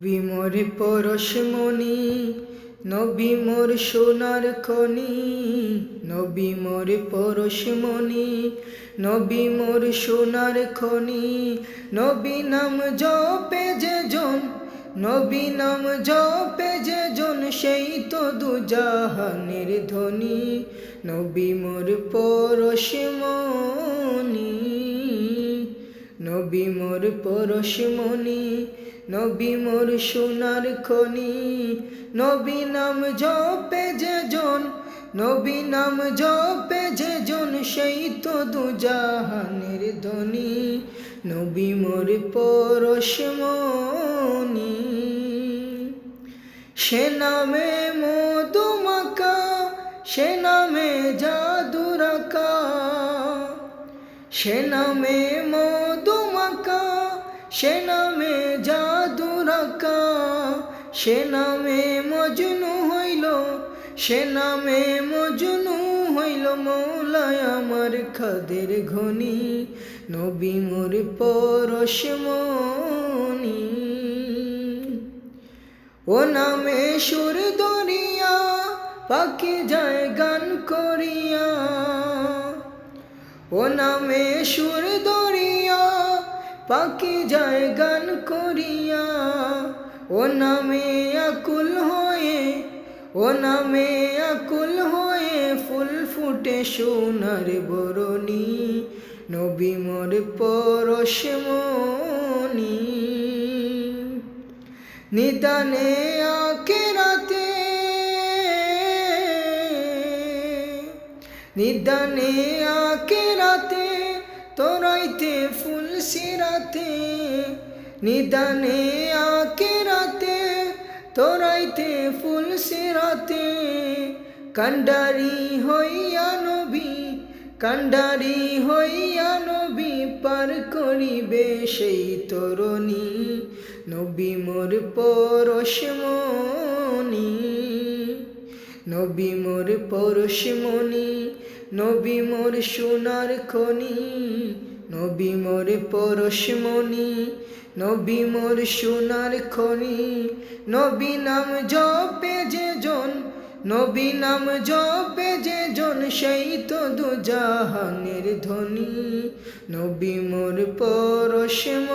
নবী মোর পরশমণি, নবী মোর সোনার খনি। নবী মোর পরশমণি, নবী মোর সোনার খনি। নবী নাম জপে যে জন, নবী নাম জপে যে জন, সেই তো দুজাহানের ধনী। নবী মোর পরশমণি, নবী মোর পরশমণি, নবী মোর সোনার খনি। নবী নাম জপে যে জন, নবী নাম জপে যে জন, সেই তো দুজাহানের ধনী। নবী মোর পরশমণি। সে নামে মধুমাখা, সে নামে জাদু রাখা, সে নামে মধুমাখা, সে নামে জাদু রাখা। সে নামে মজনু হইল, সে নামে মজনু হইল, মৌলায় আমার খাদের ঘনি। নবী মোর পরশমণি। ও নামে সুর দরিয়া, পাখি যায় গান করিয়া। ও নামে সুর দরিয়া, পাখি যায় গান করিয়া। ও নামে আকুল হয়ে, ও নামে আকুল হয়ে, ফুল ফুটে সোনার বরণী। নবী মোর পরশমণি। নিদানে আখিরাতে, নিদানে আখিরাতে, তোরাইতে ফুল সিরাতে। নিদানে আখিরাতে, তোরাইতে ফুল সিরাতে। কান্ডারি হইয়া নবী, কান্ডারি হইয়া নবী, পার করিবে সেই তরণী। নবী মোর পরশমণি, নবী মোর পরশমণি, নবী মোর সোনার খনি। নবী মোর পরশমণি, নবী মোর সোনার খনি। নবী নাম জপে যে জন, নবী নাম জপে যে জন, সেই তো দুজাহানের ধনী। নবী মোর পরশমণি।